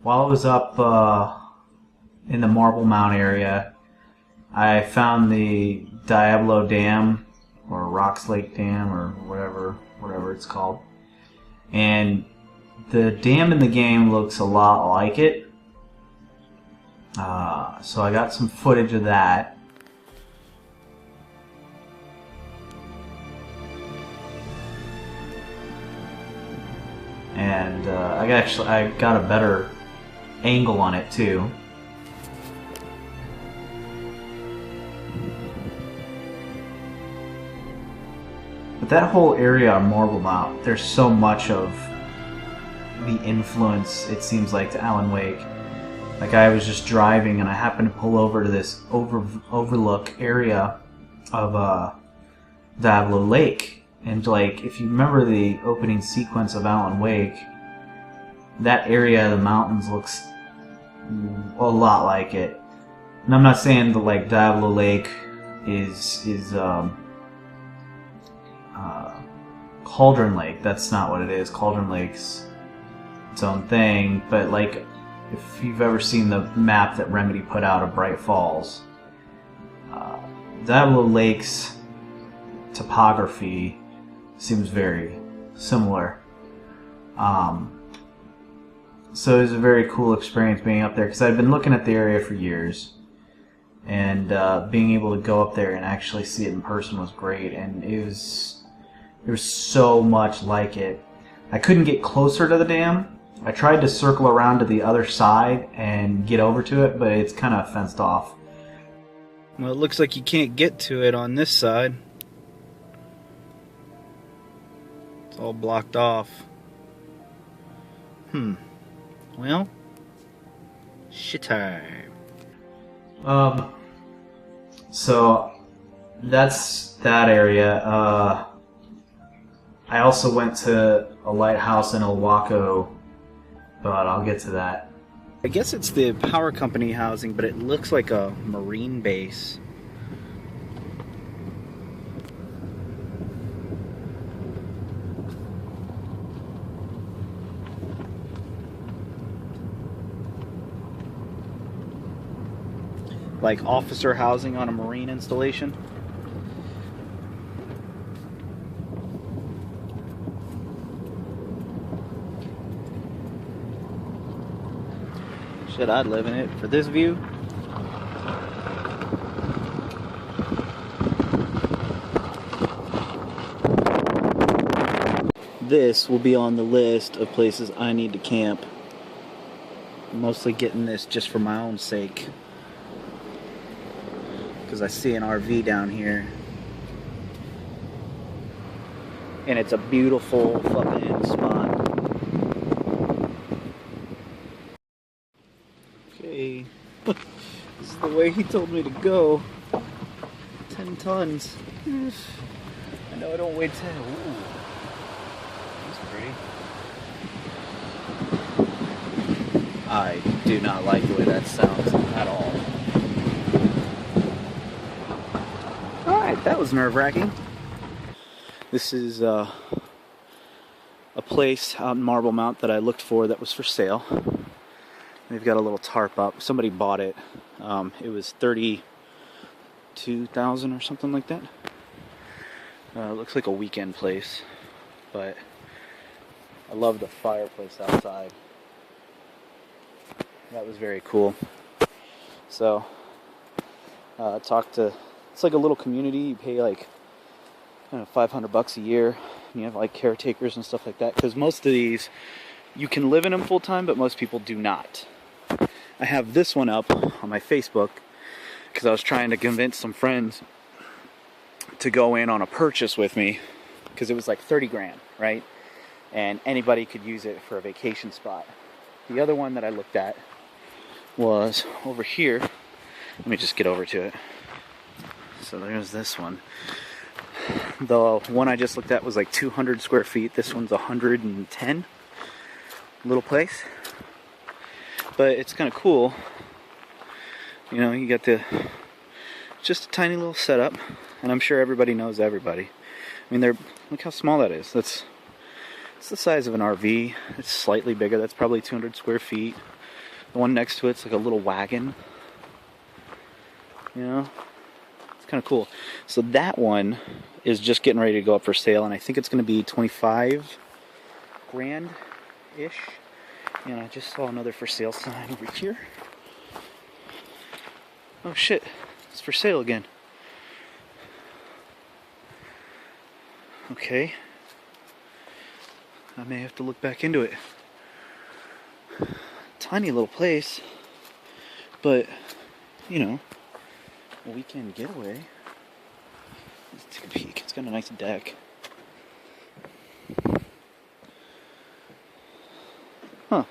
while I was up in the Marble Mount area, I found the Diablo Dam, or Rocks Lake Dam, or whatever it's called. And the dam in the game looks a lot like it. So I got some footage of that. And I got a better angle on it too. But that whole area on Marble Mount, there's so much of the influence, it seems like, to Alan Wake. Like, I was just driving and I happened to pull over to this overlook area of Diablo Lake. And, like, if you remember the opening sequence of Alan Wake, that area of the mountains looks a lot like it. And I'm not saying that, like, Diablo Lake is Cauldron Lake. That's not what it is. Cauldron Lake's its own thing. But, like, if you've ever seen the map that Remedy put out of Bright Falls, Diablo Lake's topography seems very similar. So it was a very cool experience being up there, because I'd been looking at the area for years, and being able to go up there and actually see it in person was great. And there was so much like it. I couldn't get closer to the dam. I tried to circle around to the other side and get over to it, but it's kind of fenced off. Well, it looks like you can't get to it on this side. It's all blocked off. Well, shit time. So that's that area. I also went to a lighthouse in Owako, but I'll get to that. I guess it's the power company housing, but it looks like a marine base. Like officer housing on a marine installation. Shit, I'd live in it for this view. This will be on the list of places I need to camp. I'm mostly getting this just for my own sake, because I see an RV down here and it's a beautiful fucking spot. Okay, this is the way he told me to go. 10 tons. I know I don't weigh 10. Ooh, that's pretty. I do not like the way that sounds at all. Alright, that was nerve-wracking. This is a place out in Marble Mount that I looked for that was for sale. They've got a little tarp up. Somebody bought it. It was $32,000 or something like that. It looks like a weekend place, but I love the fireplace outside. That was very cool. So, talked to. It's like a little community. You pay like, I don't know, $500 a year. And you have like caretakers and stuff like that. Because most of these, you can live in them full time, but most people do not. I have this one up on my Facebook because I was trying to convince some friends to go in on a purchase with me, because it was like 30 grand, right? And anybody could use it for a vacation spot. The other one that I looked at was over here. Let me just get over to it. So there's this one. The one I just looked at was like 200 square feet. This one's 110. Little place. But it's kind of cool. You know, you got just a tiny little setup. And I'm sure everybody knows everybody. I mean, look how small that is. It's the size of an RV. It's slightly bigger. That's probably 200 square feet. The one next to it's like a little wagon. You know? It's kind of cool. So that one is just getting ready to go up for sale, and I think it's going to be 25 grand-ish. And I just saw another for sale sign over here. Oh shit, it's for sale again. Okay. I may have to look back into it. Tiny little place, but, you know, a weekend getaway. Let's take a peek. It's got a nice deck. Huh.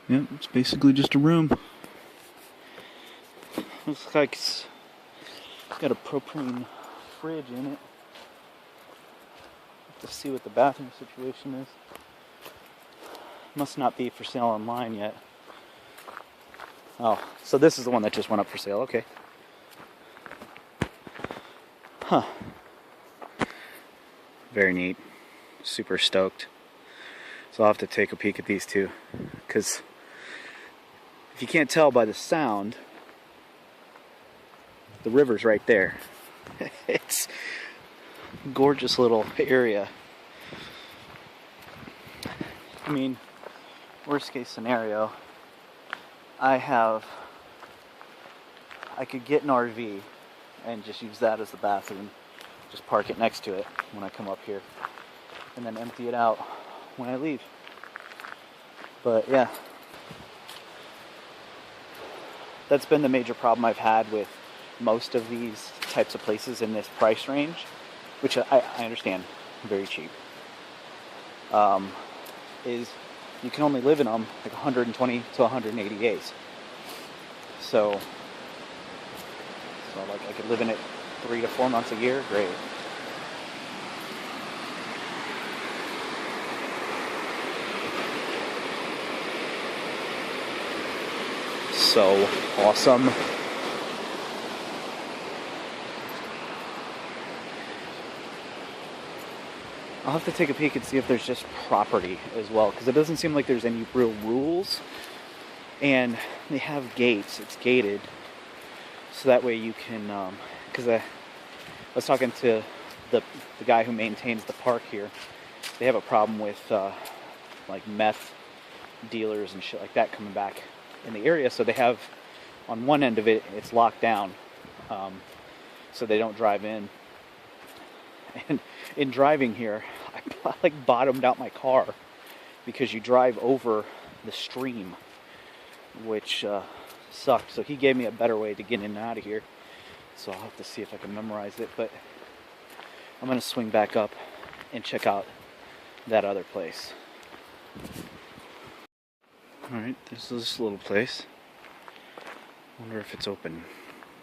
Yep, it's basically just a room. Looks like it's got a propane fridge in it. Have to see what the bathroom situation is. Must not be for sale online yet. Oh, so this is the one that just went up for sale. Okay. Huh. Very neat. Super stoked. So I'll have to take a peek at these two. Because if you can't tell by the sound, the river's right there. It's a gorgeous little area. I mean, worst case scenario, I could get an RV and just use that as the bathroom. Just park it next to it when I come up here. And then empty it out when I leave. But yeah. That's been the major problem I've had with most of these types of places in this price range, which I understand, very cheap, is you can only live in them like 120 to 180 days. So like I could live in it 3 to 4 months a year, great. So awesome. I'll have to take a peek and see if there's just property as well, because it doesn't seem like there's any real rules. And they have gates, it's gated, so that way you can, because I was talking to the guy who maintains the park here. They have a problem with like meth dealers and shit like that coming back in the area, so they have, on one end of it, it's locked down, so they don't drive in. And in driving here, I like bottomed out my car because you drive over the stream, which sucked. So he gave me a better way to get in and out of here. So I'll have to see if I can memorize it. But I'm going to swing back up and check out that other place. Alright, there's this little place. Wonder if it's open.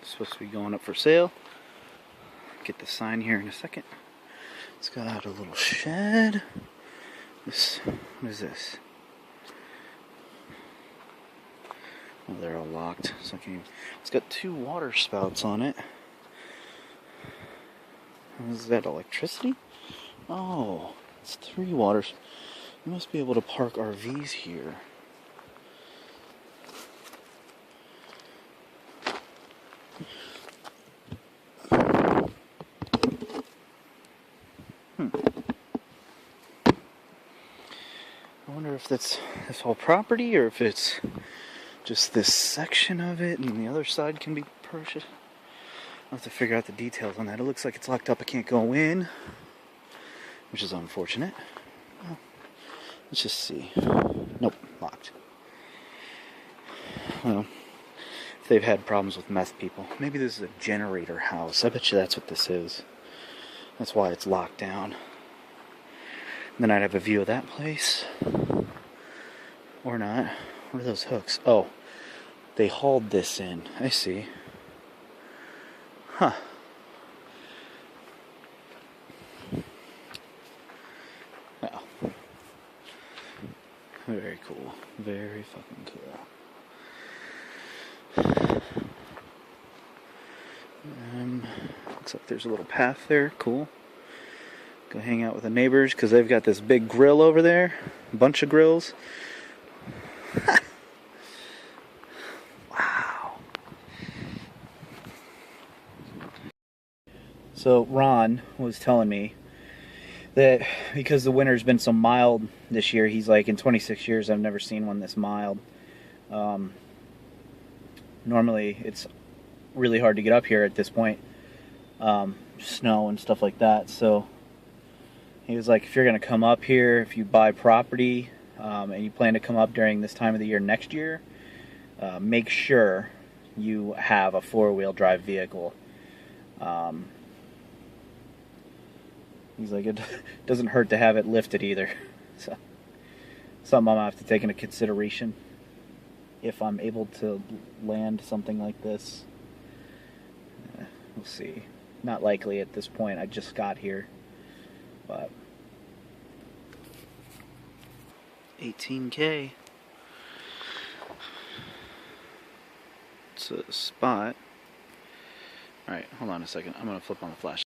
It's supposed to be going up for sale. Get the sign here in a second. It's got a little shed. What is this? Oh, they're all locked. So it's got 2 water spouts on it. Is that electricity? Oh, it's 3 waters. You must be able to park RVs here. I wonder if that's this whole property or if it's just this section of it and the other side can be purchased. I'll have to figure out the details on that. It looks like it's locked up. I can't go in, which is unfortunate. Well, let's just see. Nope, locked. Well, if they've had problems with meth people. Maybe this is a generator house. I bet you that's what this is. That's why it's locked down. And then I'd have a view of that place. Or not. What are those hooks? Oh, they hauled this in. I see. Huh. Well. Very cool. Very fucking cool. Looks like there's a little path there. Cool. Go hang out with the neighbors because they've got this big grill over there. A bunch of grills. Wow. So Ron was telling me that because the winter's been so mild this year, he's like, in 26 years I've never seen one this mild. Normally it's really hard to get up here at this point, snow and stuff like that. So he was like, if you're going to come up here, if you buy property and you plan to come up during this time of the year next year, make sure you have a four-wheel drive vehicle. He's like, it doesn't hurt to have it lifted either. So, something I'm going to have to take into consideration if I'm able to land something like this. We'll see. Not likely at this point. I just got here. But 18K. It's a spot. Alright, hold on a second. I'm going to flip on the flash.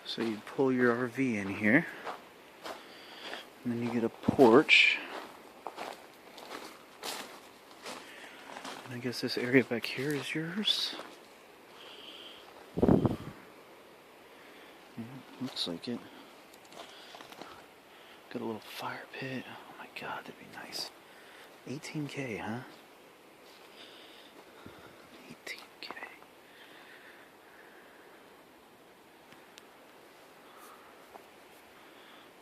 So you pull your RV in here, and then you get a porch. And I guess this area back here is yours. Yeah, looks like it. Got a little fire pit. Oh my god, that'd be nice. 18K, huh? 18K.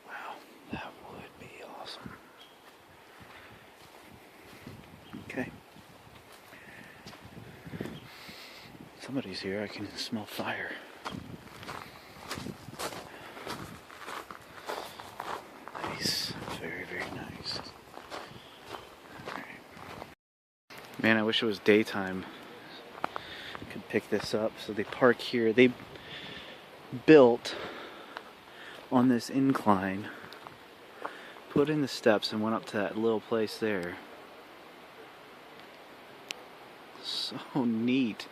Wow, that would be awesome. Okay. Somebody's here. I can smell fire. Nice. Very, very nice. Alright. Man, I wish it was daytime. I could pick this up. So they park here. They built on this incline, put in the steps, and went up to that little place there. So neat.